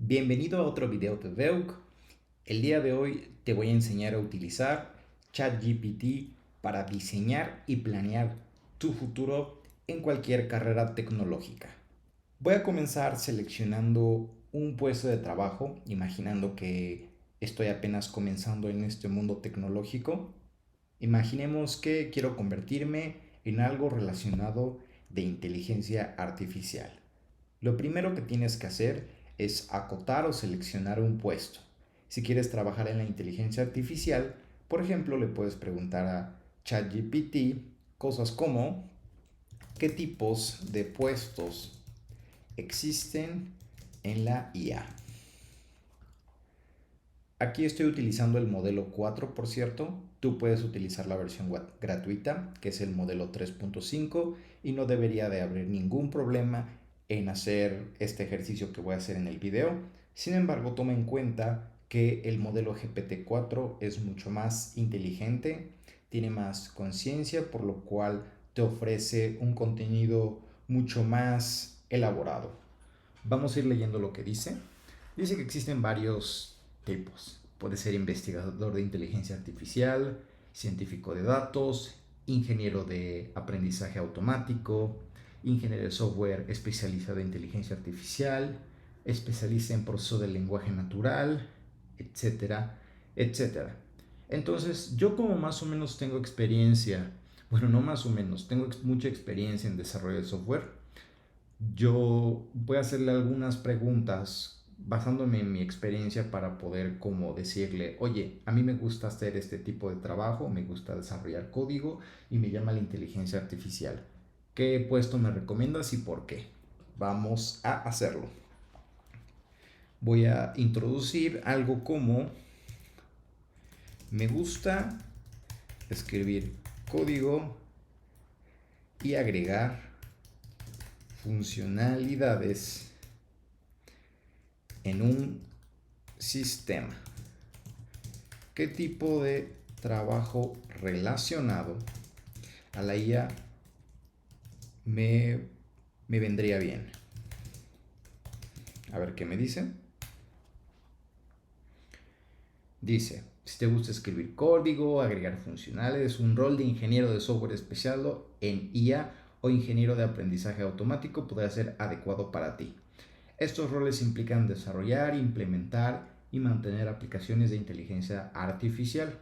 Bienvenido a otro video de Veuk. El día de hoy te voy a enseñar a utilizar ChatGPT para diseñar y planear tu futuro en cualquier carrera tecnológica. Voy a comenzar seleccionando un puesto de trabajo, imaginando que estoy apenas comenzando en este mundo tecnológico. Imaginemos que quiero convertirme en algo relacionado de inteligencia artificial. Lo primero que tienes que hacer es acotar o seleccionar un puesto. Si quieres trabajar en la inteligencia artificial, por ejemplo, le puedes preguntar a ChatGPT cosas como ¿qué tipos de puestos existen en la IA? Aquí estoy utilizando el modelo 4, por cierto. Tú puedes utilizar la versión gratuita, que es el modelo 3.5, y no debería de haber ningún problema en hacer este ejercicio que voy a hacer en el video. Sin embargo, toma en cuenta que el modelo GPT-4 es mucho más inteligente, tiene más conciencia, por lo cual te ofrece un contenido mucho más elaborado. Vamos a ir leyendo lo que dice. Dice que existen varios tipos. Puede ser investigador de inteligencia artificial, científico de datos, ingeniero de aprendizaje automático, ingeniero de software especializado en inteligencia artificial, especialista en proceso del lenguaje natural, etcétera, etcétera. Entonces, yo como más o menos tengo experiencia, bueno, no más o menos, tengo mucha experiencia en desarrollo de software. Yo voy a hacerle algunas preguntas basándome en mi experiencia para poder como decirle, oye, a mí me gusta hacer este tipo de trabajo, me gusta desarrollar código y me llama la inteligencia artificial. ¿Qué puesto me recomiendas y por qué? Vamos a hacerlo. Voy a introducir algo como me gusta escribir código y agregar funcionalidades en un sistema. ¿Qué tipo de trabajo relacionado a la IA me vendría bien? A ver qué me dice. Dice, si te gusta escribir código, agregar funcionales, un rol de ingeniero de software especializado en IA o ingeniero de aprendizaje automático podría ser adecuado para ti. Estos roles implican desarrollar, implementar y mantener aplicaciones de inteligencia artificial.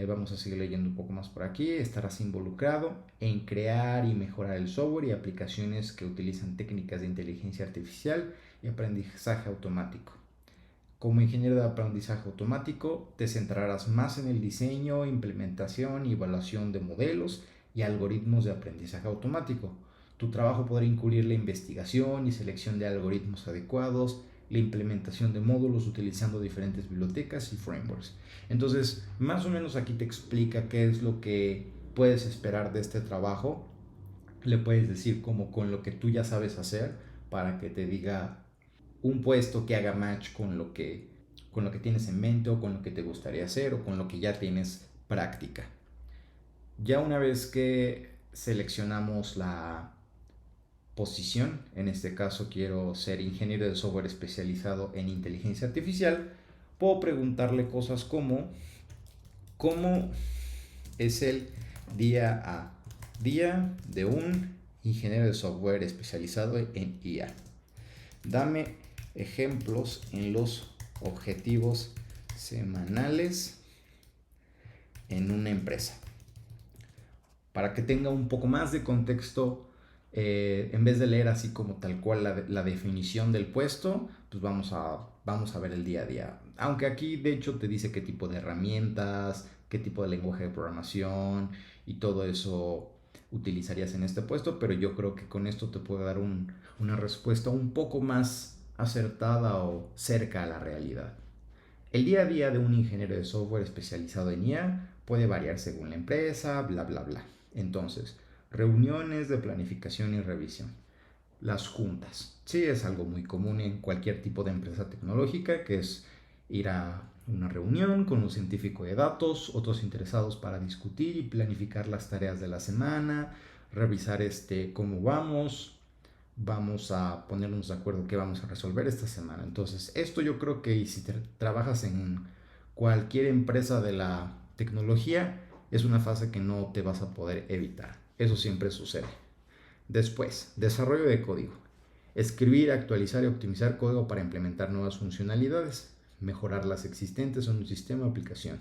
Vamos a seguir leyendo un poco más por aquí. Estarás involucrado en crear y mejorar el software y aplicaciones que utilizan técnicas de inteligencia artificial y aprendizaje automático. Como ingeniero de aprendizaje automático, te centrarás más en el diseño, implementación y evaluación de modelos y algoritmos de aprendizaje automático. Tu trabajo podrá incluir la investigación y selección de algoritmos adecuados, la implementación de módulos utilizando diferentes bibliotecas y frameworks. Entonces, más o menos aquí te explica qué es lo que puedes esperar de este trabajo. Le puedes decir como con lo que tú ya sabes hacer para que te diga un puesto que haga match con lo que tienes en mente o con lo que te gustaría hacer o con lo que ya tienes práctica. Ya una vez que seleccionamos la posición, en este caso quiero ser ingeniero de software especializado en inteligencia artificial, puedo preguntarle cosas como ¿cómo es el día a día de un ingeniero de software especializado en IA? Dame ejemplos en los objetivos semanales en una empresa. Para que tenga un poco más de contexto, en vez de leer así como tal cual la definición del puesto, pues vamos a ver el día a día. Aunque aquí de hecho te dice qué tipo de herramientas, qué tipo de lenguaje de programación y todo eso utilizarías en este puesto, pero yo creo que con esto te puedo dar una respuesta un poco más acertada o cerca a la realidad. El día a día de un ingeniero de software especializado en IA puede variar según la empresa, bla, bla, bla. Entonces, reuniones de planificación y revisión. Las juntas. Sí, es algo muy común en cualquier tipo de empresa tecnológica, que es ir a una reunión con un científico de datos, otros interesados para discutir y planificar las tareas de la semana, revisar cómo vamos, vamos a ponernos de acuerdo qué vamos a resolver esta semana. Entonces, esto yo creo que si trabajas en cualquier empresa de la tecnología, es una fase que no te vas a poder evitar. Eso siempre sucede. Después, desarrollo de código. Escribir, actualizar y optimizar código para implementar nuevas funcionalidades, mejorar las existentes en un sistema o aplicación.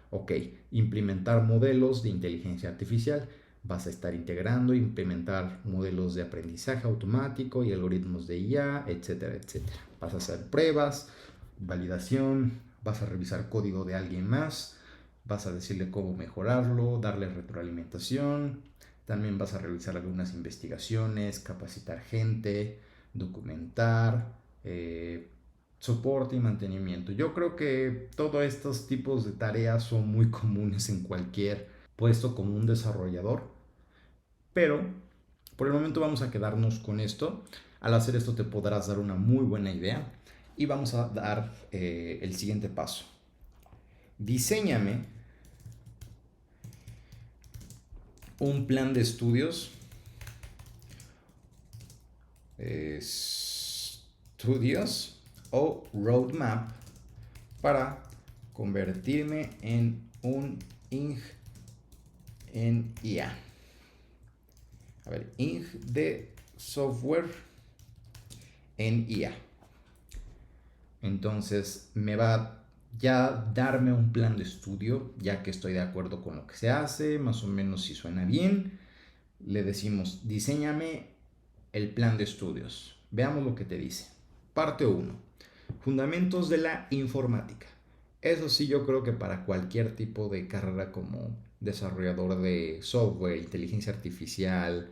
Ok, implementar modelos de inteligencia artificial. Vas a estar integrando, implementar modelos de aprendizaje automático y algoritmos de IA, etcétera, etcétera. Vas a hacer pruebas, validación, vas a revisar código de alguien más, vas a decirle cómo mejorarlo, darle retroalimentación. También vas a realizar algunas investigaciones, capacitar gente, documentar, soporte y mantenimiento. Yo creo que todos estos tipos de tareas son muy comunes en cualquier puesto como un desarrollador, pero por el momento vamos a quedarnos con esto. Al hacer esto te podrás dar una muy buena idea y vamos a dar el siguiente paso. Diséñame un plan de estudios o roadmap para convertirme en un ing en IA. A ver, ing de software en IA. Entonces me va a ya darme un plan de estudio, ya que estoy de acuerdo con lo que se hace, más o menos si suena bien. Le decimos, diséñame el plan de estudios. Veamos lo que te dice. Parte 1. Fundamentos de la informática. Eso sí, yo creo que para cualquier tipo de carrera como desarrollador de software, inteligencia artificial,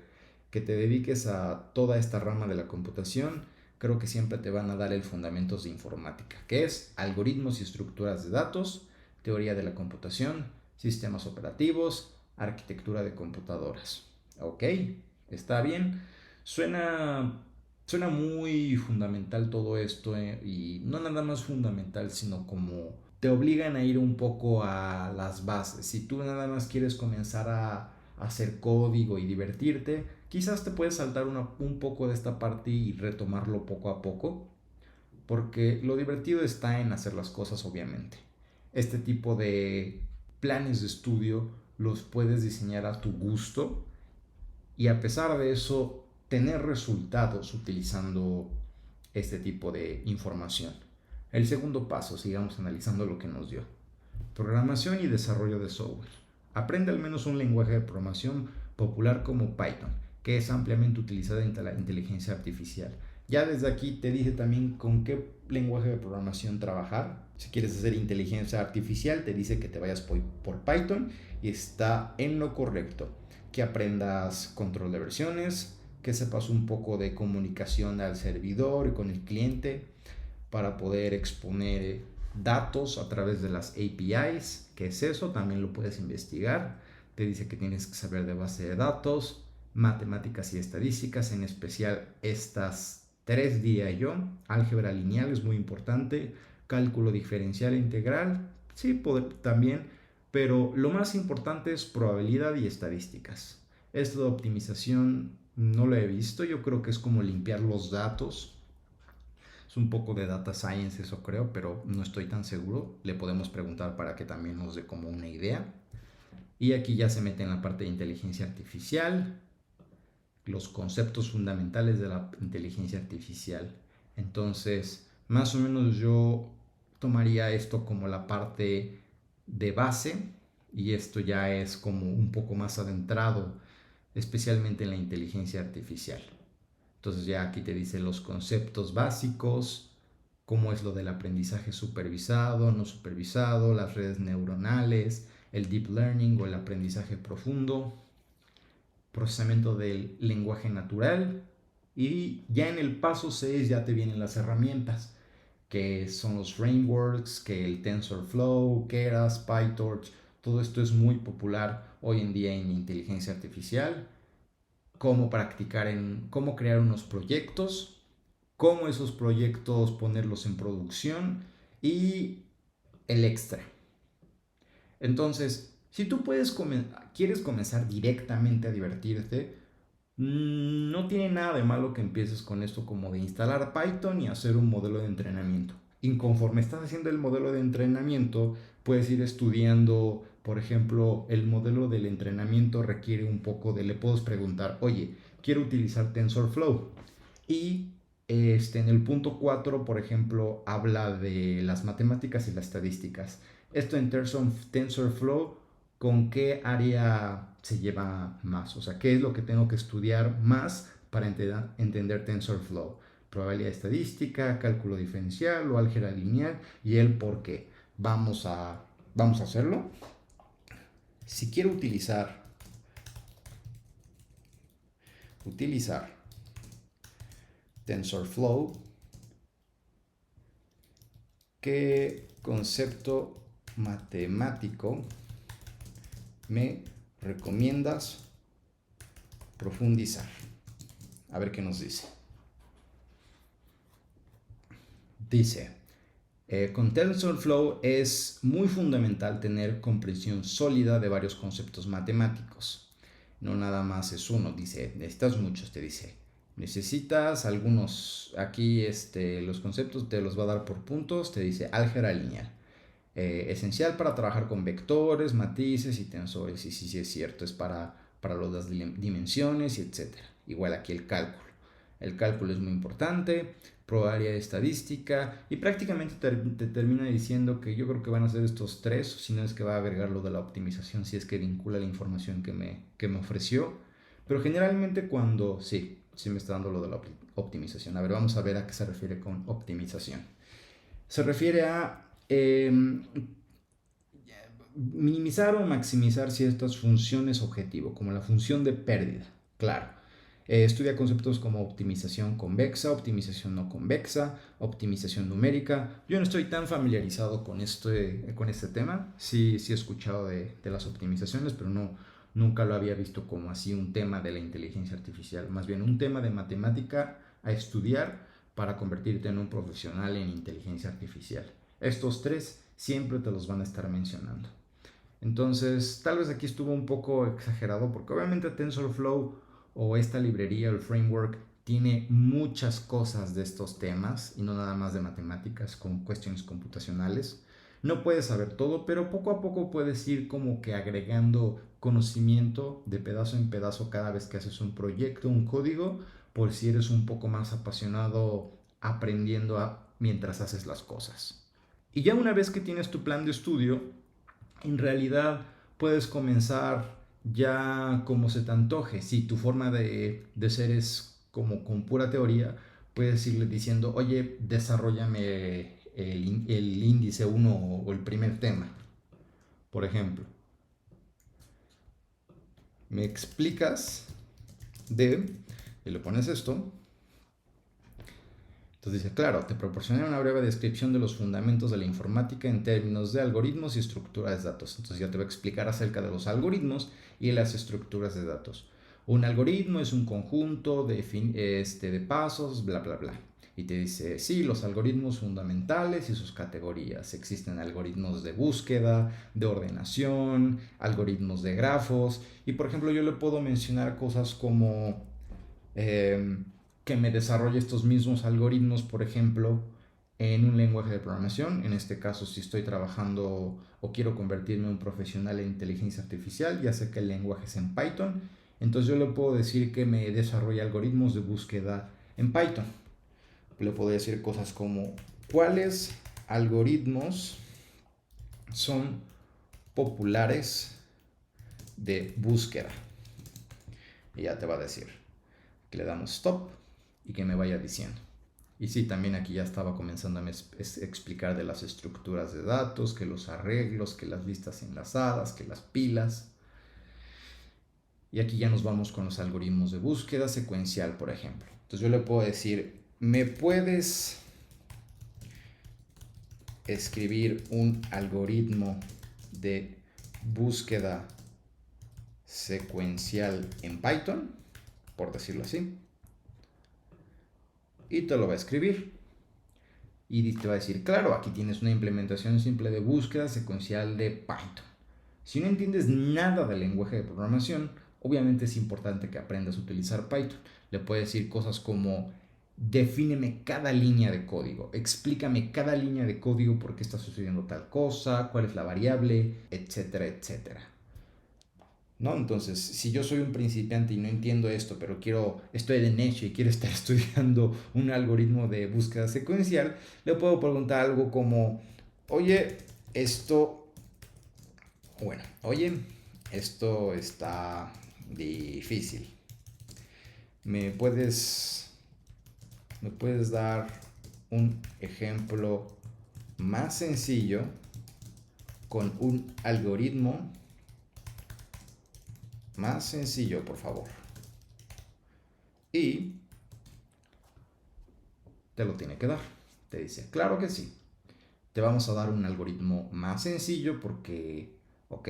que te dediques a toda esta rama de la computación, creo que siempre te van a dar el fundamentos de informática, que es algoritmos y estructuras de datos, teoría de la computación, sistemas operativos, arquitectura de computadoras. ¿Ok? ¿Está bien? Suena Suena muy fundamental todo esto, y no nada más fundamental, sino como te obligan a ir un poco a las bases. Si tú nada más quieres comenzar a hacer código y divertirte, quizás te puedes saltar un poco de esta parte y retomarlo poco a poco, porque lo divertido está en hacer las cosas, obviamente. Este tipo de planes de estudio los puedes diseñar a tu gusto y a pesar de eso tener resultados utilizando este tipo de información. El segundo paso, sigamos analizando lo que nos dio. Programación y desarrollo de software. Aprende al menos un lenguaje de programación popular como Python, que es ampliamente utilizado en la inteligencia artificial. Ya desde aquí te dije también con qué lenguaje de programación trabajar. Si quieres hacer inteligencia artificial, te dice que te vayas por Python y está en lo correcto. Que aprendas control de versiones, que sepas un poco de comunicación al servidor y con el cliente para poder exponer datos a través de las APIs. ¿Qué es eso? También lo puedes investigar. Te dice que tienes que saber de base de datos, matemáticas y estadísticas, en especial estas tres diría yo. Álgebra lineal es muy importante, cálculo diferencial e integral, sí, también, pero lo más importante es probabilidad y estadísticas. Esto de optimización no lo he visto, yo creo que es como limpiar los datos. Es un poco de data science, eso creo, pero no estoy tan seguro. Le podemos preguntar para que también nos dé como una idea. Y aquí ya se mete en la parte de inteligencia artificial, los conceptos fundamentales de la inteligencia artificial. Entonces, más o menos yo tomaría esto como la parte de base y esto ya es como un poco más adentrado, especialmente en la inteligencia artificial. Entonces ya aquí te dice los conceptos básicos, cómo es lo del aprendizaje supervisado, no supervisado, las redes neuronales, el deep learning o el aprendizaje profundo, procesamiento del lenguaje natural, y ya en el paso 6 ya te vienen las herramientas, que son los frameworks, que el TensorFlow, Keras, PyTorch. Todo esto es muy popular hoy en día en inteligencia artificial. Cómo crear unos proyectos, cómo esos proyectos ponerlos en producción y el extra. Entonces, si tú quieres comenzar directamente a divertirte, No tiene nada de malo que empieces con esto como de instalar Python y hacer un modelo de entrenamiento. Y conforme estás haciendo el modelo de entrenamiento, puedes ir estudiando, por ejemplo, el modelo del entrenamiento requiere un poco de, le puedes preguntar, oye, quiero utilizar TensorFlow. Y en el punto 4 por ejemplo, habla de las matemáticas y las estadísticas. Esto en TensorFlow, ¿con qué área se lleva más? O sea, ¿qué es lo que tengo que estudiar más para entender TensorFlow? Probabilidad estadística, cálculo diferencial o álgebra lineal y el por qué. Vamos a hacerlo. Si quiero utilizar TensorFlow, ¿qué concepto matemático me recomiendas profundizar? A ver qué nos dice. Dice, con TensorFlow es muy fundamental tener comprensión sólida de varios conceptos matemáticos. No nada más es uno, dice, necesitas muchos, te dice. Necesitas algunos, aquí los conceptos te los va a dar por puntos, te dice álgebra lineal. Esencial para trabajar con vectores, matices y tensores. Y sí es cierto, es para las dimensiones y etcétera. Igual aquí el cálculo. El cálculo es muy importante, probabilidad estadística y prácticamente te termina diciendo que yo creo que van a ser estos tres, si no es que va a agregar lo de la optimización, si es que vincula la información que me ofreció. Pero generalmente sí me está dando lo de la optimización. A ver, vamos a ver a qué se refiere con optimización. Se refiere a minimizar o maximizar ciertas funciones objetivo, como la función de pérdida. Claro. Estudia conceptos como optimización convexa, optimización no convexa, optimización numérica. Yo no estoy tan familiarizado con este tema. Sí he escuchado de las optimizaciones, pero nunca lo había visto como así un tema de la inteligencia artificial. Más bien un tema de matemática a estudiar para convertirte en un profesional en inteligencia artificial. Estos tres siempre te los van a estar mencionando. Entonces, tal vez aquí estuvo un poco exagerado porque obviamente TensorFlow o esta librería o el framework tiene muchas cosas de estos temas y no nada más de matemáticas con cuestiones computacionales. No puedes saber todo, pero poco a poco puedes ir como que agregando conocimiento de pedazo en pedazo cada vez que haces un proyecto, un código, por si eres un poco más apasionado aprendiendo mientras haces las cosas. Y ya una vez que tienes tu plan de estudio, en realidad puedes comenzar ya como se te antoje. Si tu forma de ser es como con pura teoría, puedes irle diciendo, oye, desarrollame el índice 1 o el primer tema. Por ejemplo, me explicas y le pones esto. Entonces dice, claro, te proporcionaré una breve descripción de los fundamentos de la informática en términos de algoritmos y estructuras de datos. Entonces ya te va a explicar acerca de los algoritmos y las estructuras de datos. Un algoritmo es un conjunto de pasos, bla, bla, bla. Y te dice, sí, los algoritmos fundamentales y sus categorías. Existen algoritmos de búsqueda, de ordenación, algoritmos de grafos. Y por ejemplo, yo le puedo mencionar cosas como que me desarrolle estos mismos algoritmos, por ejemplo, en un lenguaje de programación. En este caso, si estoy trabajando o quiero convertirme en un profesional en inteligencia artificial, ya sé que el lenguaje es en Python, entonces yo le puedo decir que me desarrolle algoritmos de búsqueda en Python. Le puedo decir cosas como, ¿cuáles algoritmos son populares de búsqueda? Y ya te va a decir que le damos stop y que me vaya diciendo. Y sí, también aquí ya estaba comenzando a explicar de las estructuras de datos, que los arreglos, que las listas enlazadas, que las pilas. Y aquí ya nos vamos con los algoritmos de búsqueda secuencial, por ejemplo. Entonces yo le puedo decir, ¿me puedes escribir un algoritmo de búsqueda secuencial en Python? Por decirlo así. Y te lo va a escribir. Y te va a decir, claro, aquí tienes una implementación simple de búsqueda secuencial de Python. Si no entiendes nada del lenguaje de programación obviamente es importante que aprendas a utilizar Python. Le puedes decir cosas como: defíneme cada línea de código, explícame cada línea de código por qué está sucediendo tal cosa, cuál es la variable, etcétera, etcétera. ¿No? Entonces, si yo soy un principiante y no entiendo esto, pero estoy de necio y quiero estar estudiando un algoritmo de búsqueda secuencial, le puedo preguntar algo como: oye, oye, esto está difícil. ¿Me puedes dar un ejemplo más sencillo con un algoritmo más sencillo, por favor? Y te lo tiene que dar. Te dice: claro que sí. Te vamos a dar un algoritmo más sencillo porque, ok,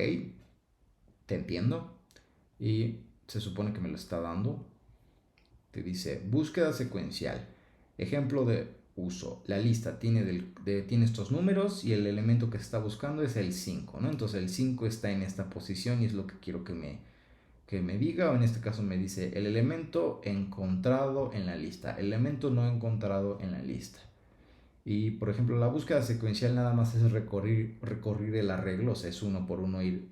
te entiendo. Y se supone que me lo está dando. Te dice: búsqueda secuencial. Ejemplo de uso. La lista tiene estos números y el elemento que se está buscando es el 5, ¿no? Entonces el 5 está en esta posición y es lo que quiero que me diga, o en este caso me dice: el elemento encontrado en la lista, el elemento no encontrado en la lista. Y por ejemplo, la búsqueda secuencial nada más es recorrer el arreglo, o sea, es uno por uno ir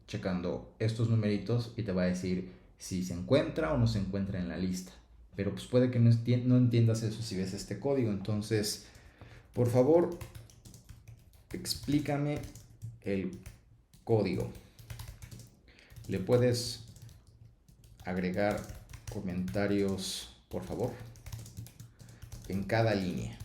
checando estos numeritos y te va a decir si se encuentra o no se encuentra en la lista. Pero pues puede que no entiendas eso si ves este código. Entonces, por favor, explícame el código. Le puedes agregar comentarios, por favor, en cada línea.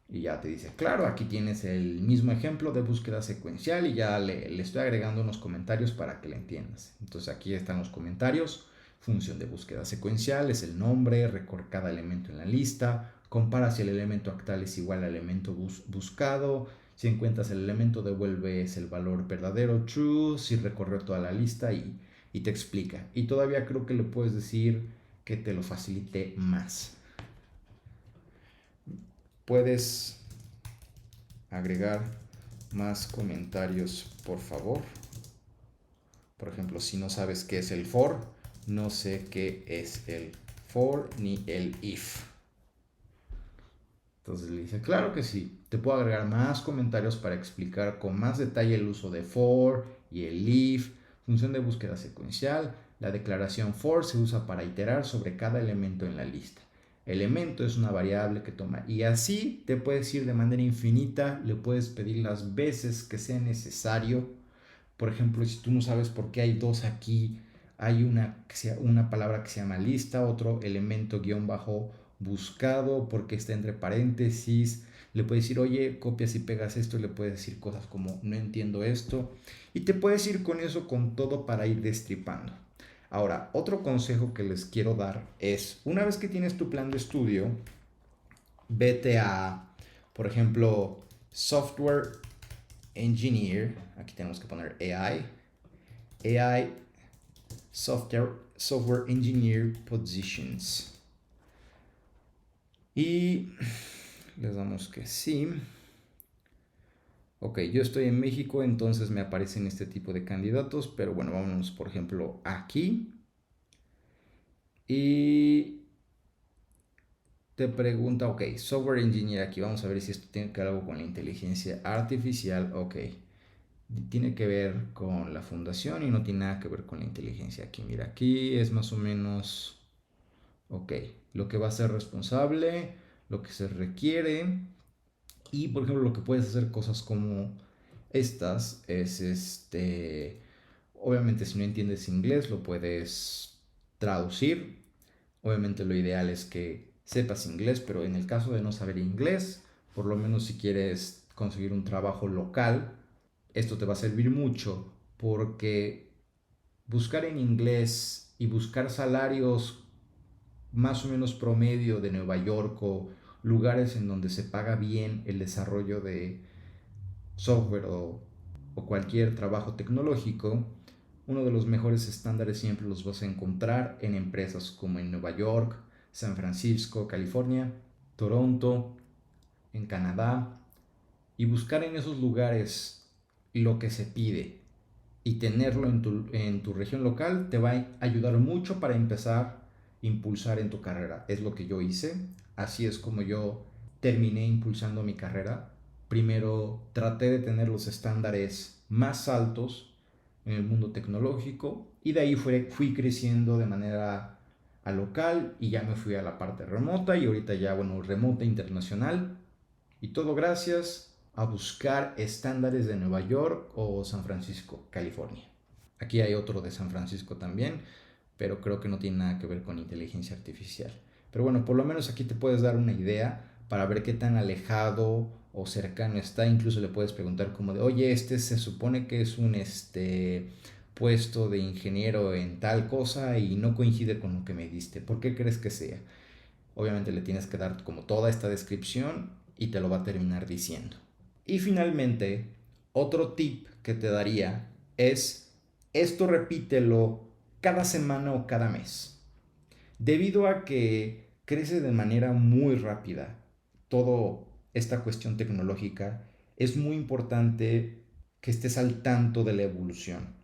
Y ya te dice: claro, aquí tienes el mismo ejemplo de búsqueda secuencial, y ya le estoy agregando unos comentarios para que le entiendas. Entonces aquí están los comentarios. Función de búsqueda secuencial es el nombre, recorre cada elemento en la lista, compara si el elemento actual es igual al elemento buscado, si encuentras el elemento devuelves el valor verdadero, true, si recorrió toda la lista, y te explica. Y todavía creo que le puedes decir que te lo facilite más. Puedes agregar más comentarios, por favor. Por ejemplo, si no sabes qué es el for, no sé qué es el for ni el if. Entonces le dice: claro que sí, te puedo agregar más comentarios para explicar con más detalle el uso de for y el if. Función de búsqueda secuencial. La declaración for se usa para iterar sobre cada elemento en la lista. Elemento es una variable que toma, y así te puedes ir de manera infinita. Le puedes pedir las veces que sea necesario. Por ejemplo, si tú no sabes por qué hay dos aquí, hay una palabra que se llama lista, otro elemento guión bajo buscado, porque está entre paréntesis. Le puedes decir: oye, copias y pegas esto. Y le puedes decir cosas como: no entiendo esto. Y te puedes ir con eso, con todo, para ir destripando. Ahora, otro consejo que les quiero dar es: una vez que tienes tu plan de estudio, vete a, por ejemplo, Software Engineer. Aquí tenemos que poner AI Software Engineer Positions. Y les damos que sí. Ok, yo estoy en México, entonces me aparecen este tipo de candidatos. Pero bueno, vámonos por ejemplo aquí. Y te pregunta: ok, Software Engineer aquí. Vamos a ver si esto tiene que ver algo con la inteligencia artificial. Ok, tiene que ver con la fundación y no tiene nada que ver con la inteligencia. Aquí, mira, aquí es más o menos, ok, lo que va a ser responsable, lo que se requiere. Y por ejemplo, lo que puedes hacer, cosas como estas, es obviamente, si no entiendes inglés, lo puedes traducir. Obviamente lo ideal es que sepas inglés, pero en el caso de no saber inglés, por lo menos si quieres conseguir un trabajo local, esto te va a servir mucho, porque buscar en inglés y buscar salarios más o menos promedio de Nueva York, o lugares en donde se paga bien el desarrollo de software, o cualquier trabajo tecnológico, uno de los mejores estándares siempre los vas a encontrar en empresas como en Nueva York, San Francisco, California, Toronto, en Canadá. Y buscar en esos lugares lo que se pide. y tenerlo en tu región local te va a ayudar mucho para empezar a impulsar en tu carrera. Es lo que yo hice, así es como yo terminé impulsando mi carrera. Primero traté de tener los estándares más altos en el mundo tecnológico y de ahí fui creciendo de manera a local y ya me fui a la parte remota y ahorita ya, bueno, remota internacional y todo gracias a buscar estándares de Nueva York o San Francisco, California. Aquí hay otro de San Francisco también, pero creo que no tiene nada que ver con inteligencia artificial. Pero bueno, por lo menos aquí te puedes dar una idea para ver qué tan alejado o cercano está. Incluso le puedes preguntar como de, oye, este se supone que es un puesto de ingeniero en tal cosa y no coincide con lo que me diste. ¿Por qué crees que sea? Obviamente le tienes que dar como toda esta descripción y te lo va a terminar diciendo. Y finalmente, otro tip que te daría es esto repítelo cada semana o cada mes. Debido a que crece de manera muy rápida toda esta cuestión tecnológica, es muy importante que estés al tanto de la evolución.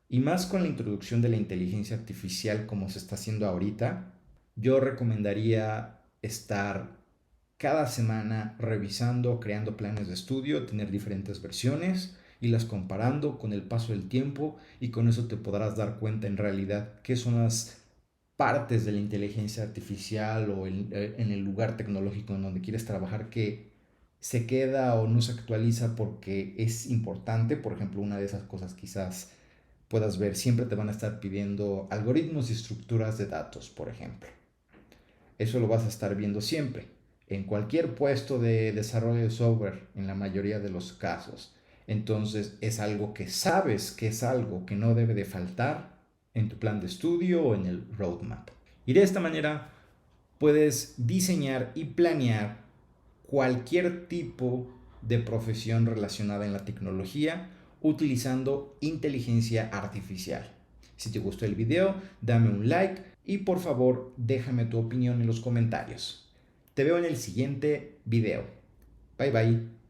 Y más con la introducción de la inteligencia artificial como se está haciendo ahorita, yo recomendaría estar cada semana revisando, creando planes de estudio, tener diferentes versiones, irlas comparando con el paso del tiempo y con eso te podrás dar cuenta en realidad qué son las partes de la inteligencia artificial o en el lugar tecnológico en donde quieres trabajar que se queda o no se actualiza porque es importante. Por ejemplo, una de esas cosas quizás puedas ver, siempre te van a estar pidiendo algoritmos y estructuras de datos, por ejemplo. Eso lo vas a estar viendo siempre, en cualquier puesto de desarrollo de software, en la mayoría de los casos. Entonces es algo que sabes que es algo que no debe de faltar en tu plan de estudio o en el roadmap. Y de esta manera puedes diseñar y planear cualquier tipo de profesión relacionada en la tecnología utilizando inteligencia artificial. Si te gustó el video, dame un like y por favor déjame tu opinión en los comentarios. Te veo en el siguiente video. Bye bye.